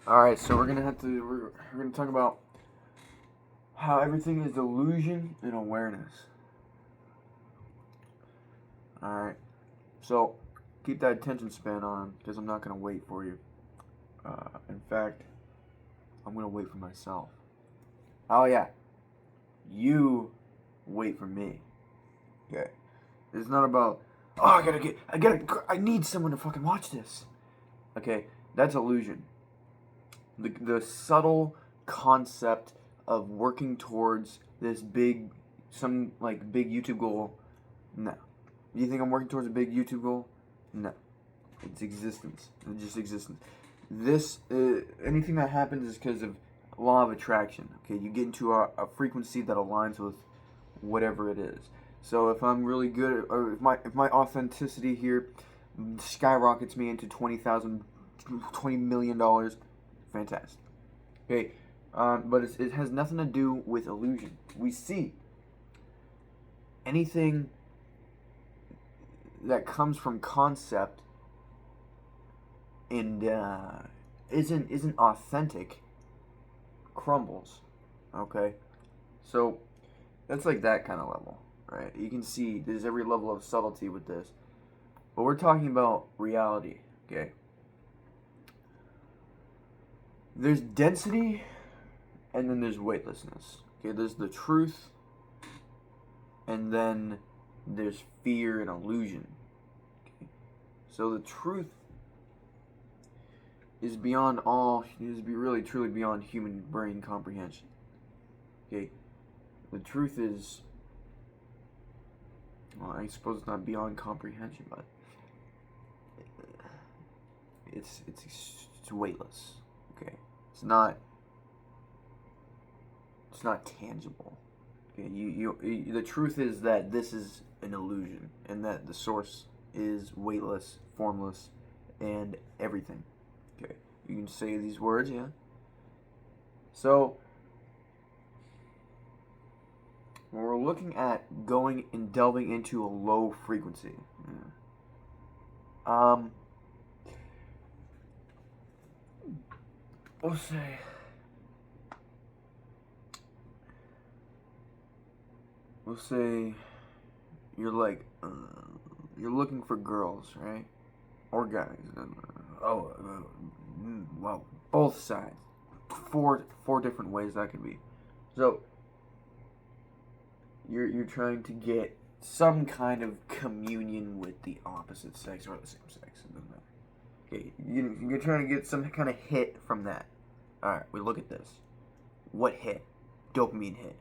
All right, so we're gonna talk about how everything is illusion and awareness. All right, so keep that attention span on because I'm not gonna wait for you. In fact, I'm gonna wait for myself. Oh yeah, you wait for me. Okay, it's not about I need someone to fucking watch this. Okay, that's illusion. The subtle concept of working towards this big YouTube goal. No. You think I'm working towards a big YouTube goal? No. It's existence. It's just existence. This anything that happens is because of law of attraction. Okay, you get into a frequency that aligns with whatever it is. So if I'm really good, or if my authenticity here skyrockets me into $20 million, fantastic. Okay, but it has nothing to do with illusion. We see anything that comes from concept and isn't authentic crumbles. Okay, so that's like that kind of level, right? You can see there's every level of subtlety with this, but we're talking about reality. Okay, there's density and then there's weightlessness. Okay, there's the truth and then there's fear and illusion. Okay? So the truth is really truly beyond human brain comprehension. Okay, the truth is, well, I suppose it's not beyond comprehension, but it's weightless. Okay, it's not tangible. Okay, the truth is that this is an illusion, and that the source is weightless, formless, and everything. Okay, you can say these words, yeah. So when we're looking at going and delving into a low frequency, we'll say you're like you're looking for girls, right? Or guys. Well, both sides. Four different ways that could be. So you're trying to get some kind of communion with the opposite sex or the same sex. It doesn't matter. Okay, you're trying to get some kind of hit from that. All right, we look at this. What hit? Dopamine hit.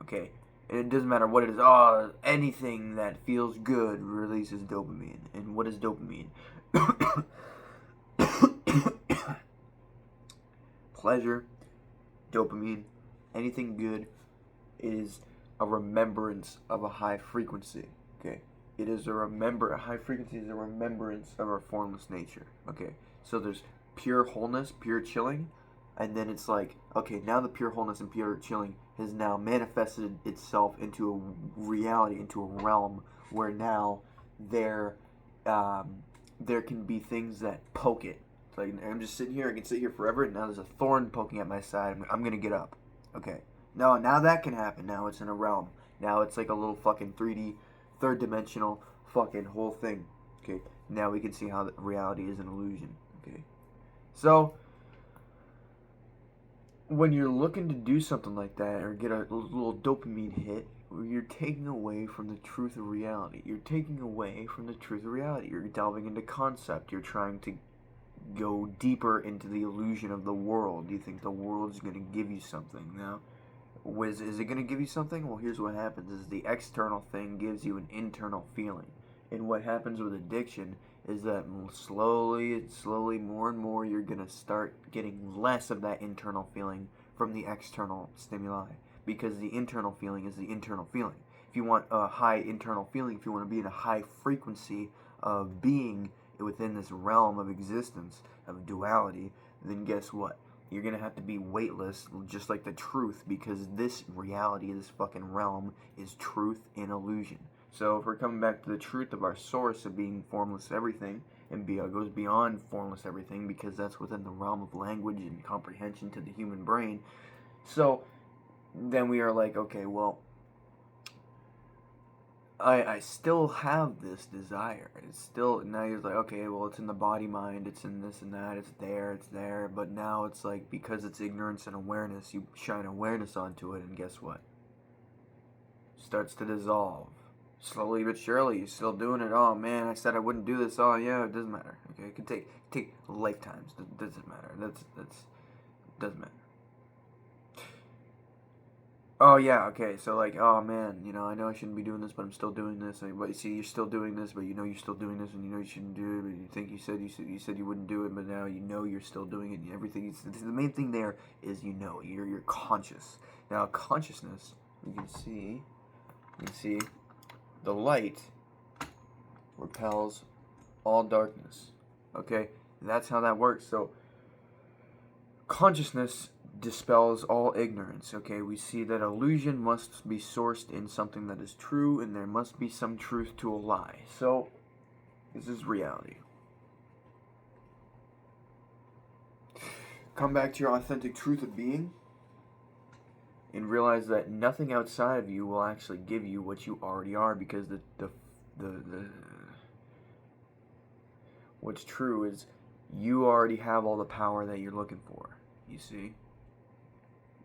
Okay, and it doesn't matter what it is. Oh, anything that feels good releases dopamine. And what is dopamine? Pleasure, dopamine, anything good is a remembrance of a high frequency. Okay, it is a high frequency is a remembrance of our formless nature. Okay, so there's pure wholeness, pure chilling, and then it's like, okay, now the pure wholeness and pure chilling has now manifested itself into a reality, into a realm where now there can be things that poke it. It's like, I'm just sitting here, I can sit here forever, and now there's a thorn poking at my side. I'm gonna get up. Okay, no, now that can happen. Now it's in a realm. Now it's like a little fucking 3D, third dimensional fucking whole thing. Okay, now we can see how reality is an illusion. Okay, so when you're looking to do something like that or get a little dopamine hit, you're taking away from the truth of reality. You're taking away from the truth of reality. You're delving into concept. You're trying to go deeper into the illusion of the world. You think the world is going to give you something. Now, is it going to give you something? Well, here's what happens is the external thing gives you an internal feeling. And what happens with addiction is that slowly, more and more, you're going to start getting less of that internal feeling from the external stimuli. Because the internal feeling is the internal feeling. If you want a high internal feeling, if you want to be in a high frequency of being within this realm of existence, of duality, then guess what? You're going to have to be weightless, just like the truth, because this reality, this fucking realm, is truth and illusion. So if we're coming back to the truth of our source of being formless everything, and goes beyond formless everything, because that's within the realm of language and comprehension to the human brain. So then we are like, okay, well, I still have this desire. It's still, now you're like, okay, well, it's in the body mind, it's in this and that, it's there, but now it's like, because it's ignorance and awareness, you shine awareness onto it, and guess what? Starts to dissolve. Slowly but surely, you're still doing it. Oh man, I said I wouldn't do this. Oh yeah, it doesn't matter. Okay, it could take lifetimes. It doesn't matter. That's doesn't matter. Oh yeah, okay. So like, oh man, I know I shouldn't be doing this, but I'm still doing this. But you see, you're still doing this, but you know you're still doing this, and you know you shouldn't do it. But you think you said you wouldn't do it, but now you know you're still doing it. And everything. The main thing there is you're conscious. Now consciousness, you can see the light repels all darkness. Okay, that's how that works. So consciousness dispels all ignorance. Okay, we see that illusion must be sourced in something that is true, and there must be some truth to a lie. So this is reality. Come back to your authentic truth of being, and realize that nothing outside of you will actually give you what you already are, because the what's true is you already have all the power that you're looking for. You see?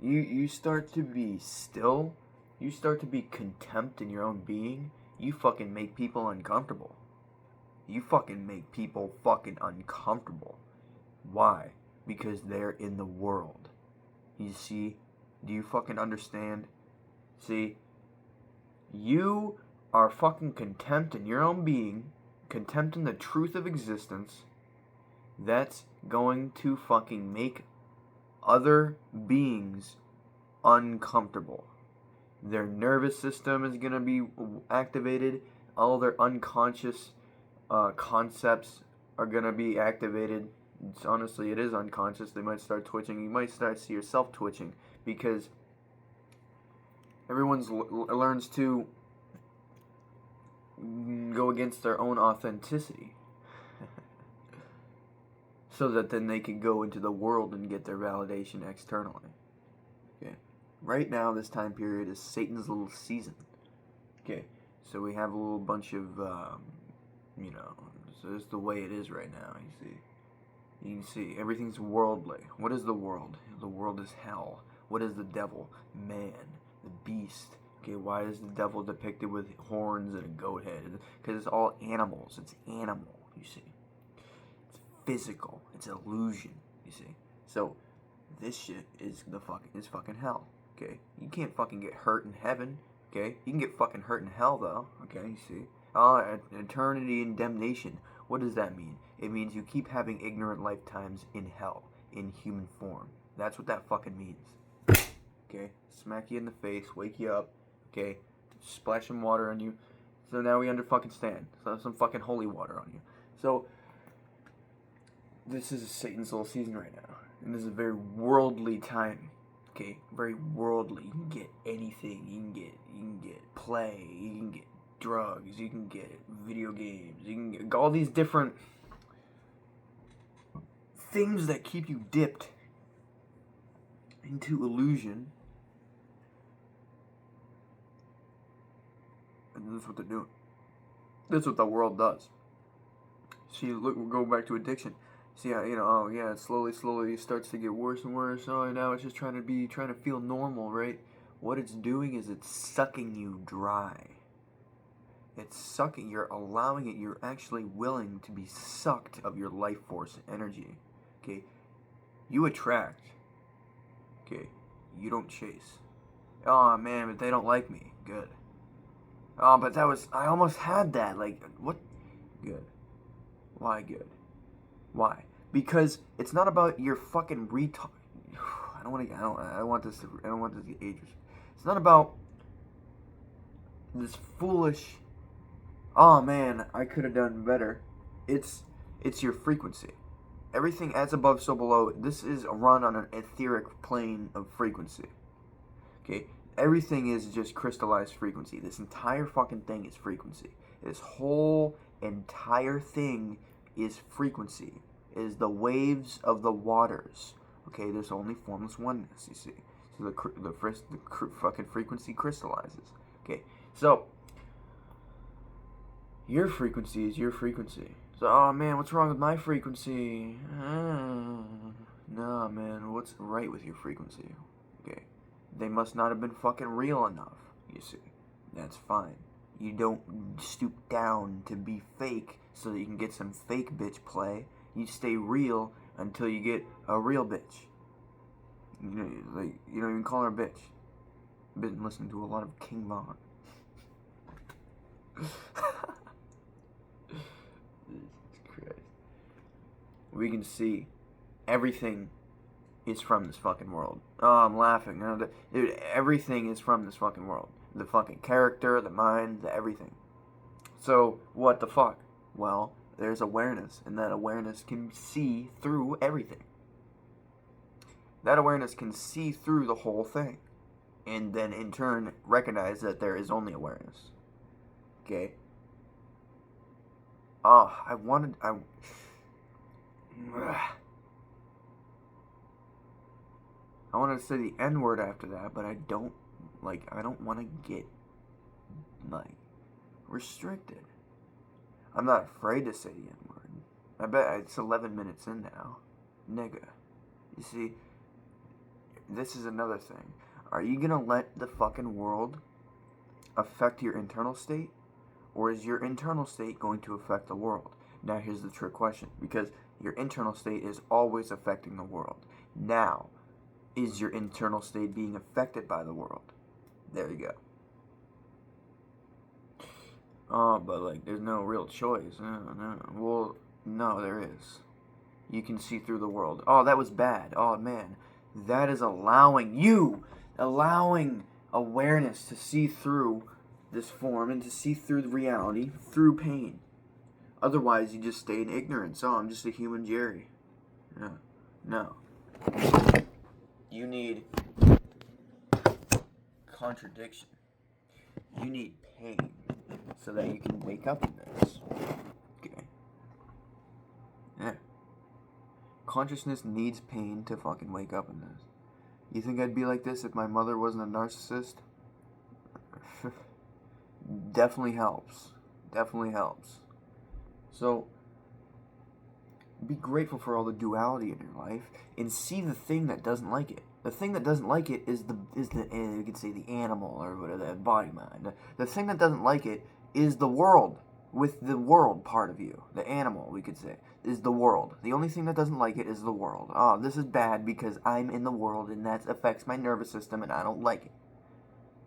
You start to be still, you start to be contempt in your own being, you fucking make people uncomfortable. You fucking make people fucking uncomfortable. Why? Because they're in the world. You see? Do you fucking understand? See? You are fucking contempt in your own being, contempt in the truth of existence, that's going to fucking make other beings uncomfortable. Their nervous system is going to be activated. All their unconscious concepts are going to be activated. Honestly, it is unconscious. They might start twitching. You might start to see yourself twitching, because everyone learns to go against their own authenticity. So that then they can go into the world and get their validation externally. Okay. Right now, this time period is Satan's little season. Okay. So we have a little bunch of, so it's the way it is right now, you see. You can see, everything's worldly. What is the world? The world is hell. What is the devil? Man. The beast. Okay, why is the devil depicted with horns and a goat head? Because it's all animals. It's animal, you see. Physical. It's illusion, you see. So this shit is fucking hell. Okay, you can't fucking get hurt in heaven. Okay, you can get fucking hurt in hell though. Okay, you see. Eternity and damnation. What does that mean? It means you keep having ignorant lifetimes in hell in human form. That's what that fucking means. Okay, smack you in the face, wake you up. Okay, splash some water on you. So now we stand. So some fucking holy water on you. So this is Satan's little season right now, and this is a very worldly time. Okay, very worldly. You can get anything. You can get play. You can get drugs. You can get video games. You can get all these different things that keep you dipped into illusion. And that's what they're doing. That's what the world does. See, look, we'll go back to addiction. See, it slowly starts to get worse and worse. Oh, now it's just trying to feel normal, right? What it's doing is it's sucking you dry. It's sucking, you're allowing it, you're actually willing to be sucked of your life force energy. Okay? You attract. Okay? You don't chase. Oh, man, but they don't like me. Good. Oh, but I almost had that. Like, what? Good. Why good? Why? Because it's not about your fucking retard. I don't want this to get ageist. It's not about this foolish, oh man, I could have done better. It's your frequency. Everything as above, so below. This is run on an etheric plane of frequency. Okay? Everything is just crystallized frequency. This entire fucking thing is frequency. This whole entire thing is frequency, is the waves of the waters. Okay, there's only formless oneness, you see. So the fucking frequency crystallizes. Okay, so your frequency is your frequency. So, oh man, what's wrong with my frequency? Nah, man, what's right with your frequency? Okay, they must not have been fucking real enough, you see. That's fine. You don't stoop down to be fake so that you can get some fake bitch play. You stay real until you get a real bitch. You know, like, you don't even call her a bitch. I've been listening to a lot of King Von. Jesus Christ. We can see everything is from this fucking world. Oh, I'm laughing. Dude, everything is from this fucking world. The fucking character, the mind, the everything. So, what the fuck? Well, there's awareness, and that awareness can see through everything. That awareness can see through the whole thing, and then in turn recognize that there is only awareness. Okay? I wanted to say the N-word after that, but I don't want to get, like, restricted. I'm not afraid to say the N-word. I bet it's 11 minutes in now. Nigga. You see, this is another thing. Are you gonna let the fucking world affect your internal state? Or is your internal state going to affect the world? Now, here's the trick question. Because your internal state is always affecting the world. Now, is your internal state being affected by the world? There you go. Oh, but like, there's no real choice. No. Well, no, there is. You can see through the world. Oh, that was bad. Oh, man. That is allowing awareness to see through this form and to see through the reality through pain. Otherwise, you just stay in ignorance. Oh, I'm just a human Jerry. No. You need contradiction. You need pain so that you can wake up in this. Okay. Yeah. Consciousness needs pain to fucking wake up in this. You think I'd be like this if my mother wasn't a narcissist? Definitely helps. So, be grateful for all the duality in your life and see the thing that doesn't like it. The thing that doesn't like it is you could say the animal or whatever, the body mind. The thing that doesn't like it is the world, with the world part of you. The animal, we could say, is the world. The only thing that doesn't like it is the world. Oh, this is bad because I'm in the world and that affects my nervous system and I don't like it.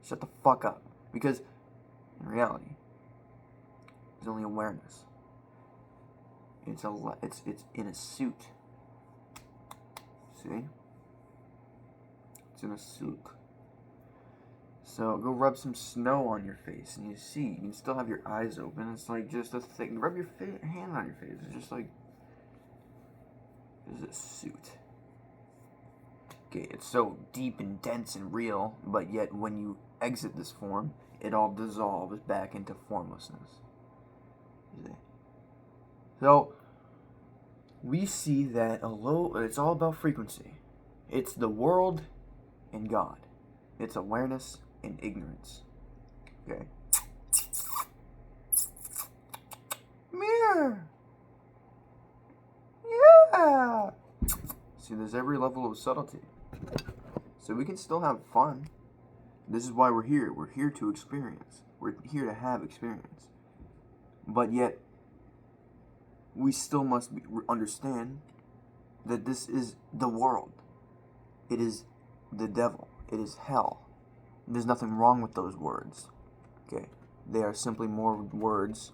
Shut the fuck up. Because in reality, there's only awareness. It's in a suit. See? It's in a suit. So go rub some snow on your face, and you see, you can still have your eyes open. It's like just a thing. Rub your hand on your face. It's just like there's a suit. Okay, it's so deep and dense and real, but yet when you exit this form, it all dissolves back into formlessness. You see? So we see that it's all about frequency. It's the world and God. It's awareness and ignorance. Okay? Mirror! Yeah! See, there's every level of subtlety. So we can still have fun. This is why we're here. We're here to experience. We're here to have experience. But yet, we still must understand that this is the world. It is the devil. It is hell. There's nothing wrong with those words. Okay? They are simply more words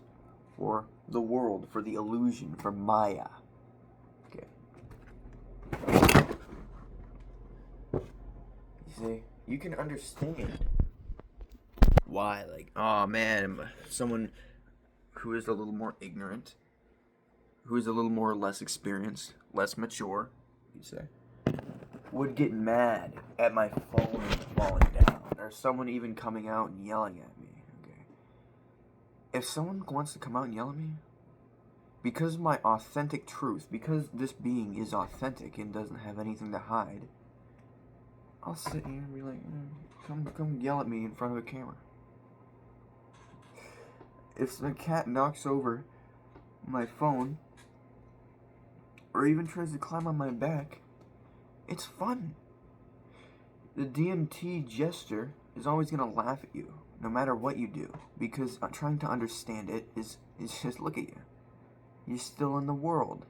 for the world, for the illusion, for Maya. Okay? You see, you can understand why, like, oh man, someone who is a little more ignorant, who is a little more less experienced, less mature, you say, would get mad at my phone falling down, or someone even coming out and yelling at me. Okay, if someone wants to come out and yell at me because of my authentic truth, because this being is authentic and doesn't have anything to hide, I'll sit here and be like, come yell at me in front of a camera. If the cat knocks over my phone, or even tries to climb on my back, it's fun. The DMT jester is always going to laugh at you, no matter what you do, because trying to understand it is just look at you. You're still in the world.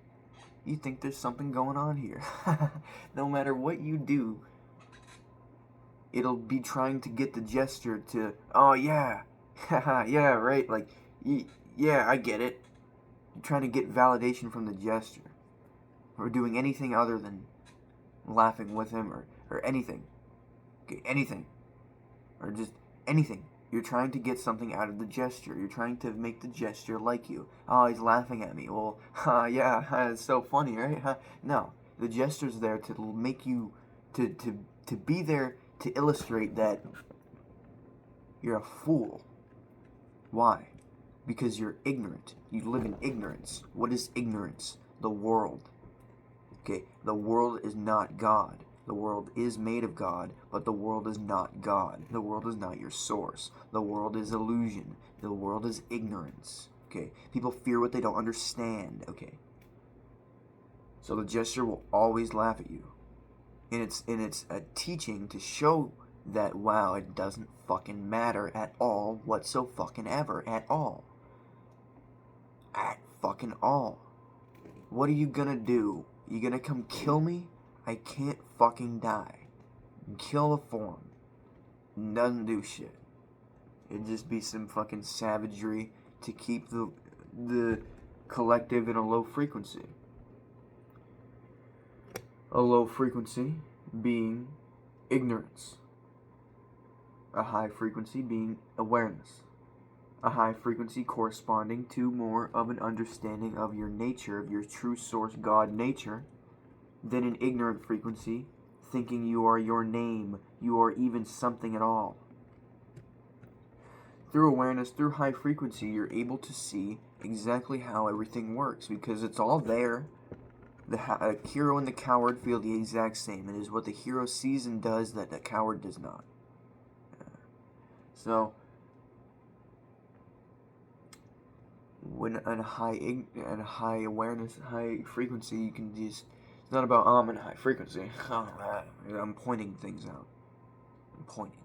You think there's something going on here. No matter what you do, it'll be trying to get the jester to, oh yeah, yeah, right, like, yeah, I get it. You're trying to get validation from the jester, or doing anything other than laughing with him, or anything. Okay, anything. Or just anything. You're trying to get something out of the gesture. You're trying to make the gesture like you. Oh, he's laughing at me. Well, yeah, it's so funny, right? No, the gesture's there to make you, to be there to illustrate that you're a fool. Why? Because you're ignorant. You live in ignorance. What is ignorance? The world. Okay, the world is not God. The world is made of God, but the world is not God. The world is not your source. The world is illusion. The world is ignorance. Okay, people fear what they don't understand. Okay, so the gesture will always laugh at you, and it's a teaching to show that, wow, it doesn't fucking matter at all, whatsoever at all, at fucking all. What are you gonna do? You gonna come kill me? I can't fucking die. Kill the form. Doesn't do shit. It'd just be some fucking savagery to keep the collective in a low frequency. A low frequency being ignorance. A high frequency being awareness. A high frequency corresponding to more of an understanding of your nature, of your true source God nature, than an ignorant frequency, thinking you are your name, you are even something at all. Through awareness, through high frequency, you're able to see exactly how everything works, because it's all there. The hero and the coward feel the exact same. It is what the hero sees and does that the coward does not. So, when in high awareness, high frequency, you can just, it's not about, I'm in high frequency. I'm pointing things out. I'm pointing.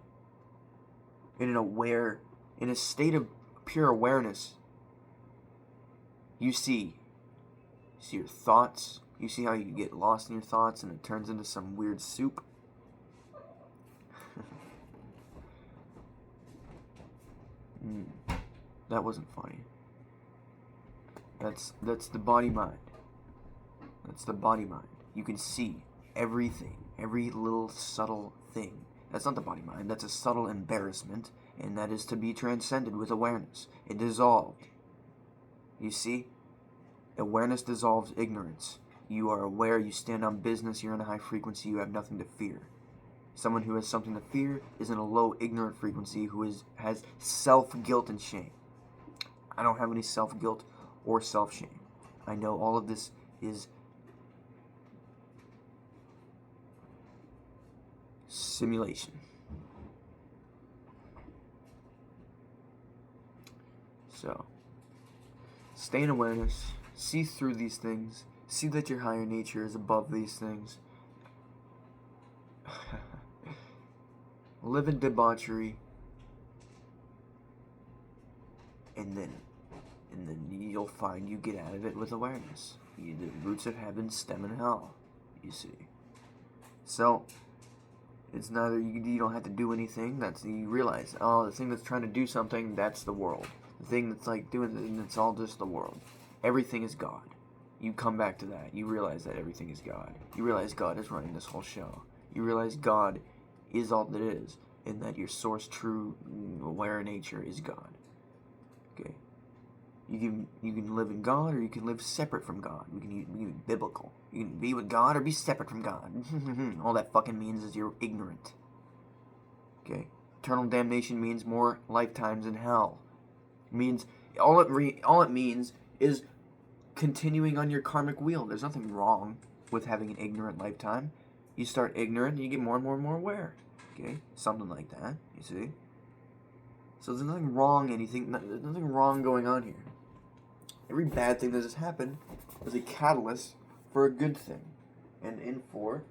In a state of pure awareness, you see your thoughts. You see how you get lost in your thoughts and it turns into some weird soup. That wasn't funny. That's the body mind. That's the body mind. You can see everything, every little subtle thing. That's not the body mind. That's a subtle embarrassment, and that is to be transcended with awareness. It dissolved. You see? Awareness dissolves ignorance. You are aware, you stand on business, you're in a high frequency, you have nothing to fear. Someone who has something to fear is in a low ignorant frequency who has self-guilt and shame. I don't have any self-guilt or self-shame. I know all of this is simulation. So, stay in awareness, see through these things, see that your higher nature is above these things. Live in debauchery, and then you'll find you get out of it with awareness. The roots of heaven stem in hell, you see. So, it's neither, you don't have to do anything. You realize, oh, the thing that's trying to do something, that's the world. The thing that's like doing, it's all just the world. Everything is God. You come back to that. You realize that everything is God. You realize God is running this whole show. You realize God is all that is, and that your source, true, aware nature is God. Okay. You can live in God, or you can live separate from God. You can be biblical. You can be with God or be separate from God. All that fucking means is you're ignorant. Okay? Eternal damnation means more lifetimes in hell. It means all it means is continuing on your karmic wheel. There's nothing wrong with having an ignorant lifetime. You start ignorant and you get more and more and more aware. Okay? Something like that, you see? So there's nothing wrong, there's nothing wrong going on here. Every bad thing that has happened was a catalyst for a good thing. And N4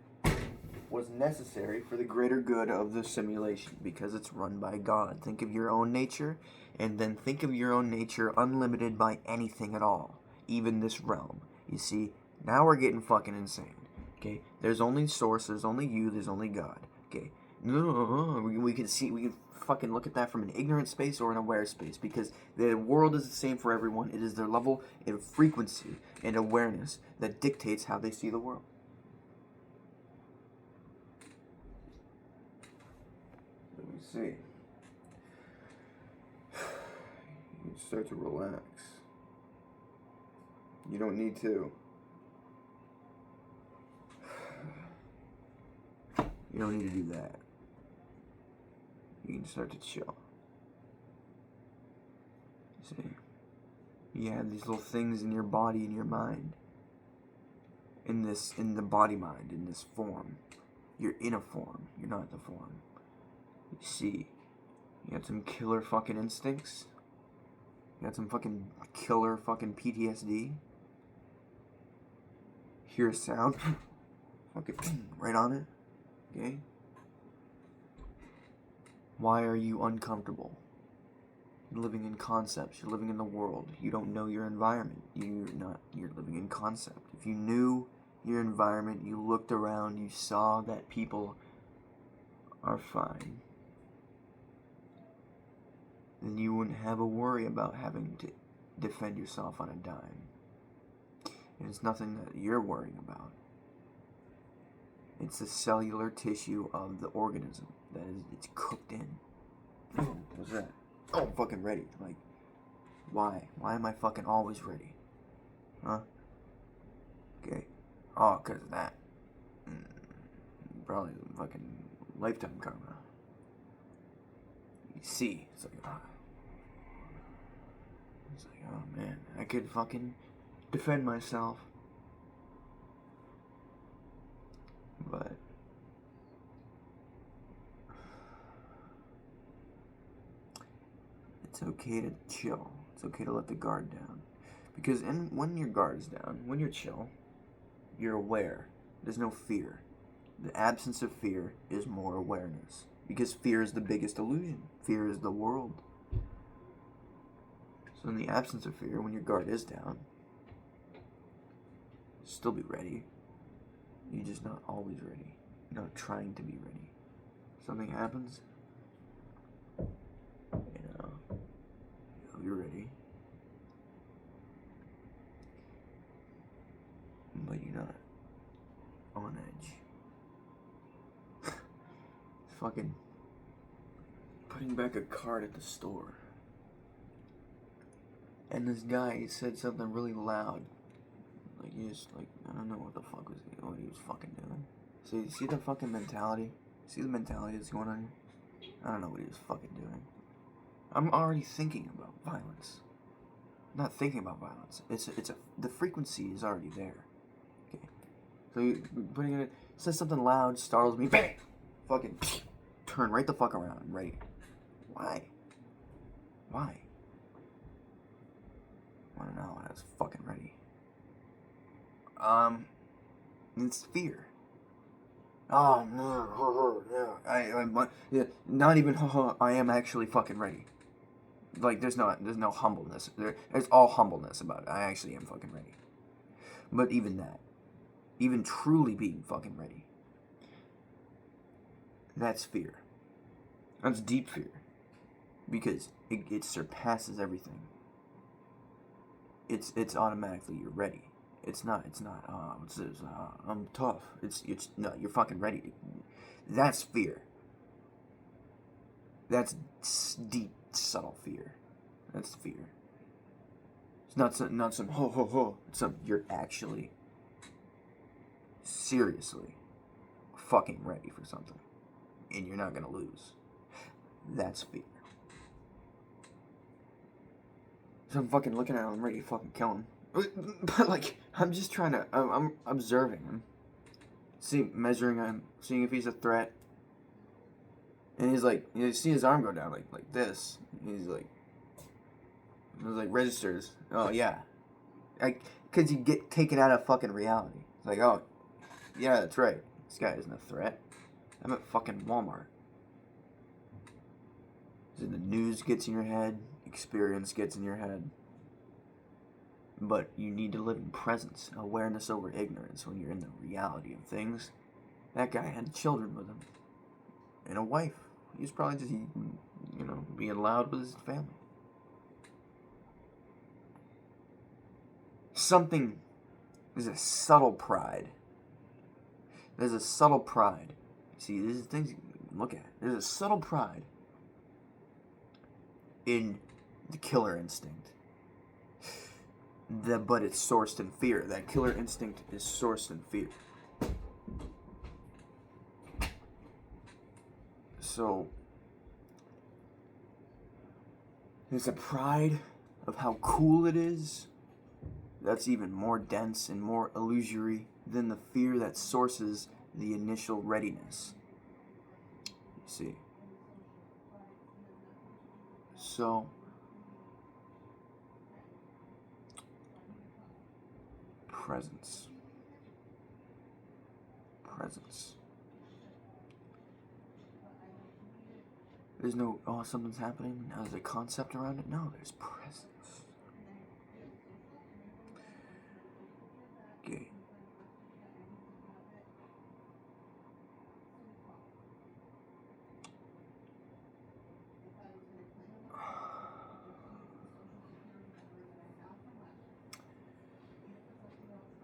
was necessary for the greater good of the simulation because it's run by God. Think of your own nature, and then think of your own nature unlimited by anything at all, even this realm. You see, now we're getting fucking insane. Okay, there's only source, there's only you, there's only God. Okay, we can fucking look at that from an ignorant space or an aware space, because the world is the same for everyone. It is their level of frequency and awareness that dictates how they see the world. Let me see. You start to relax. You don't need to. You don't need to do that. You can start to chill. See? You have these little things in your body, in your mind. In the body mind, in this form. You're in a form. You're not the form. You see? You got some killer fucking instincts. You got some fucking killer fucking PTSD. Hear a sound. Fucking right on it. Okay? Why are you uncomfortable? You're living in concepts. You're living in the world. You don't know your environment. You're living in concept. If you knew your environment, you looked around, you saw that people are fine, then you wouldn't have a worry about having to defend yourself on a dime. And it's nothing that you're worrying about. It's the cellular tissue of the organism that it's cooked in. What's that? Oh, I'm fucking ready. Like, why? Why am I fucking always ready? Huh? Okay. Oh, 'cause of that. Probably fucking lifetime karma. You see, it's like, oh man, I could fucking defend myself. But it's okay to chill. It's okay to let the guard down. Because when your guard is down, when you're chill, you're aware. There's no fear. The absence of fear is more awareness. Because fear is the biggest illusion. Fear is the world. So in the absence of fear, when your guard is down, still be ready. You're just not always ready. You're not trying to be ready. Something happens, you're ready. But you're not on edge. Fucking putting back a card at the store. And this guy said something really loud. Like, he just, I don't know what he was fucking doing. So, see the fucking mentality? See the mentality that's going on here? I don't know what he was fucking doing. I'm already thinking about violence. I'm not thinking about violence. The frequency is already there. Okay. So, you putting it, says something loud, startles me, bang! Fucking, turn right the fuck around. I'm ready. Why? Why? I don't know. I was fucking ready. It's fear. Oh no, yeah, not even. I am actually fucking ready. Like there's no humbleness. There's all humbleness about it. I actually am fucking ready. But even that, even truly being fucking ready, that's fear. That's deep fear, because it surpasses everything. It's automatically you're ready. It's not, I'm tough. No, you're fucking ready. That's fear. That's deep, subtle fear. That's fear. It's not some ho ho ho. It's some, you're actually, seriously, fucking ready for something. And you're not gonna lose. That's fear. So I'm fucking looking at him, I'm ready to fucking kill him. But like, I'm just trying to. I'm observing him, measuring him, seeing if he's a threat. And he's like, you see his arm go down like this. He's like, it was like registers. Oh yeah, cause you get taken out of fucking reality. It's like, oh, yeah, that's right. This guy isn't a threat. I'm at fucking Walmart. So the news gets in your head, experience gets in your head. But you need to live in presence, awareness over ignorance when you're in the reality of things. That guy had children with him. And a wife. He was probably just, being loud with his family. There's a subtle pride. There's a subtle pride. See, these are things you can look at. There's a subtle pride in the killer instinct. But it's sourced in fear. That killer instinct is sourced in fear. So, there's a pride of how cool it is that's even more dense and more illusory than the fear that sources the initial readiness. You see? So, presence. There's no, oh, something's happening, now there's a concept around it. No, there's presence. Okay.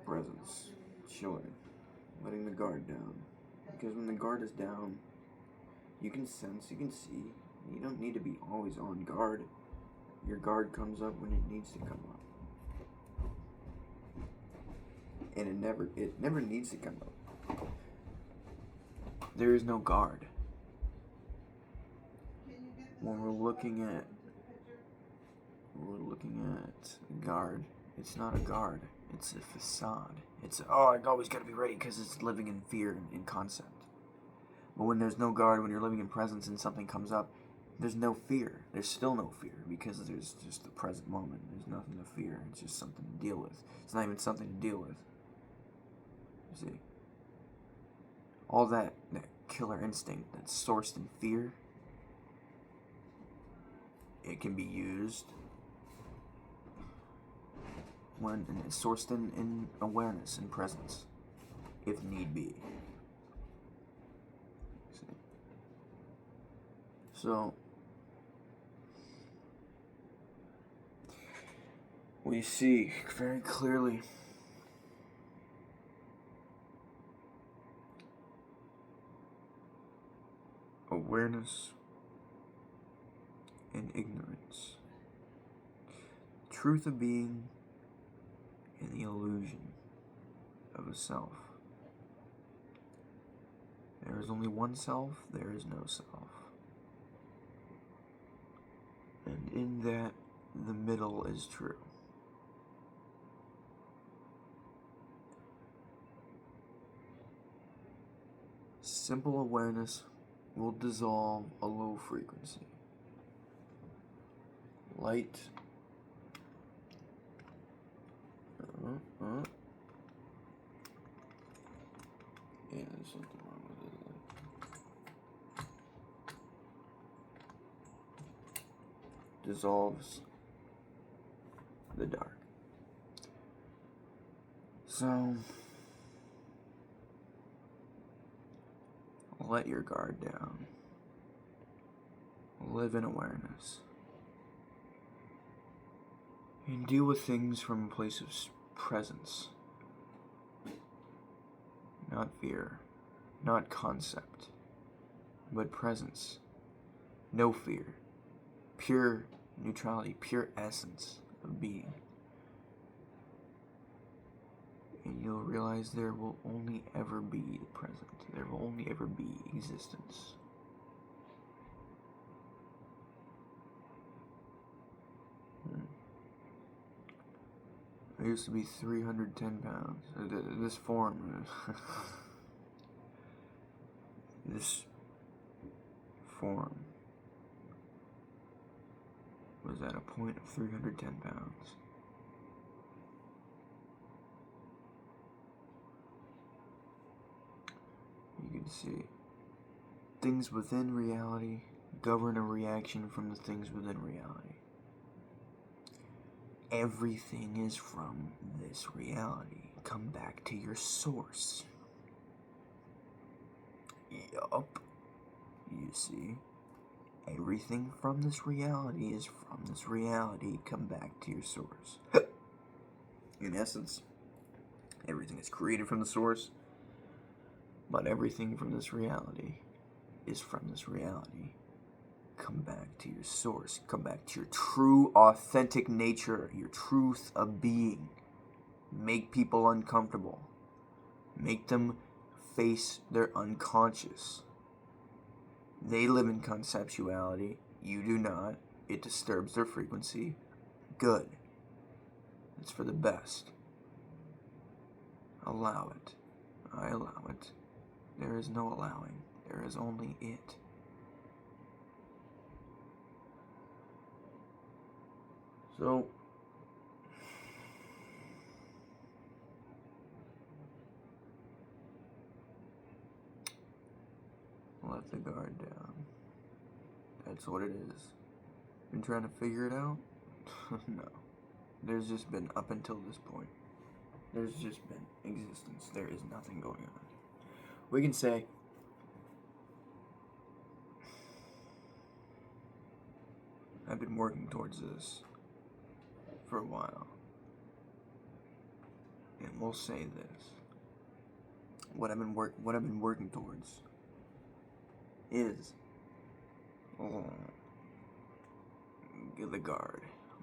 Presence. Chilling. Letting the guard down. Because when the guard is down, you can sense, you can see. You don't need to be always on guard. Your guard comes up when it needs to come up. And it never needs to come up. There is no guard. When we're looking at guard, it's not a guard. It's a facade. It's, I always gotta be ready because it's living in fear and in concept. But when there's no guard, when you're living in presence and something comes up, there's no fear. There's still no fear because there's just the present moment. There's nothing to fear. It's just something to deal with. It's not even something to deal with. You see? All that killer instinct that's sourced in fear, it can be used when it's sourced in awareness and presence, if need be. See? So, we see very clearly awareness and ignorance, truth of being and the illusion of a self. There is only one self, there is no self. And in that, the middle is true. Simple awareness will dissolve a low frequency. Light. Yeah, there's something wrong with it. Dissolves the dark. So, let your guard down. Live in awareness. And deal with things from a place of presence. Not fear, not concept, but presence. No fear. Pure neutrality, pure essence of being. And you'll realize there will only ever be the present. There will only ever be existence. I used to be 310 pounds. This form. This form was at a point of 310 pounds. You can see things within reality govern a reaction from the things within reality. Everything is from this reality. Come back to your source. Yup. You see? Everything from this reality is from this reality. Come back to your source. In essence, everything is created from the source, but everything from this reality is from this reality. Come back to your source. Come back to your true, authentic nature, your truth of being. Make people uncomfortable. Make them face their unconscious. They live in conceptuality. You do not. It disturbs their frequency. Good. It's for the best. Allow it. I allow it. There is no allowing. There is only it. So, let the guard down. That's what it is. Been trying to figure it out? No. There's just been, up until this point, there's just been existence. There is nothing going on. We can say, I've been working towards this for a while. And we'll say this. What I've been working towards is the guard.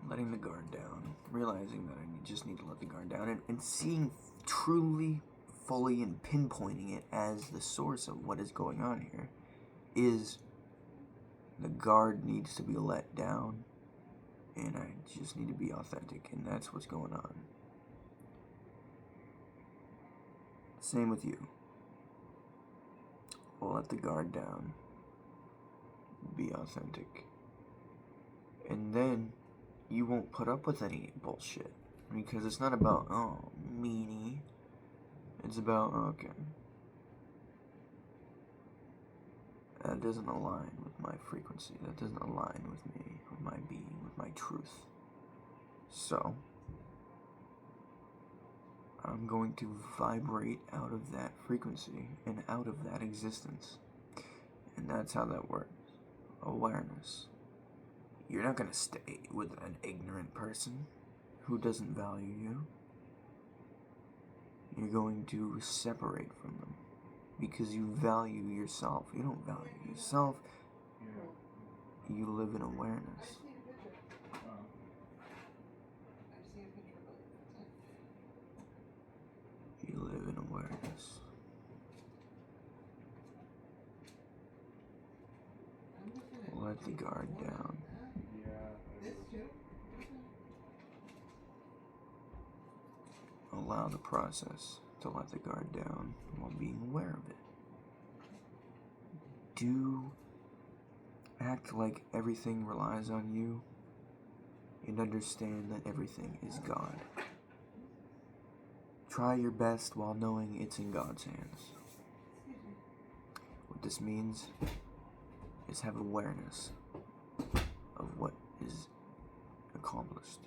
Letting the guard down. Realizing that I just need to let the guard down. And seeing truly, fully, and pinpointing it as the source of what is going on here is the guard needs to be let down. And I just need to be authentic. And that's what's going on. Same with you. We'll let the guard down. Be authentic. And then you won't put up with any bullshit. Because it's not about, oh, meanie. It's about, okay. That doesn't align with my frequency. That doesn't align with me, with my being, with my truth. So, I'm going to vibrate out of that frequency and out of that existence. And that's how that works. Awareness. You're not going to stay with an ignorant person who doesn't value you. You're going to separate from them because you value yourself. You don't value yourself. You live in awareness. You live in awareness. Let the guard down. Allow the process to let the guard down while being aware of it. Do act like everything relies on you and understand that everything is God. Try your best while knowing it's in God's hands. What this means is have awareness of what is accomplished.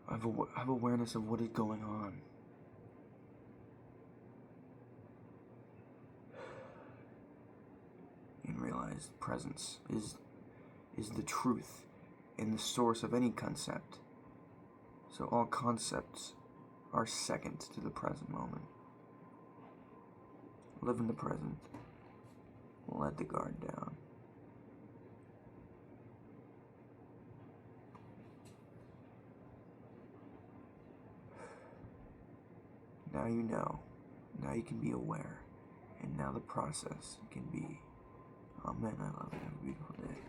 Have awareness of what is going on. And realize presence is the truth and the source of any concept. So all concepts are second to the present moment. Live in the present. Let the guard down. Now you know. Now you can be aware. And now the process can be, amen, I love it. Have a beautiful day.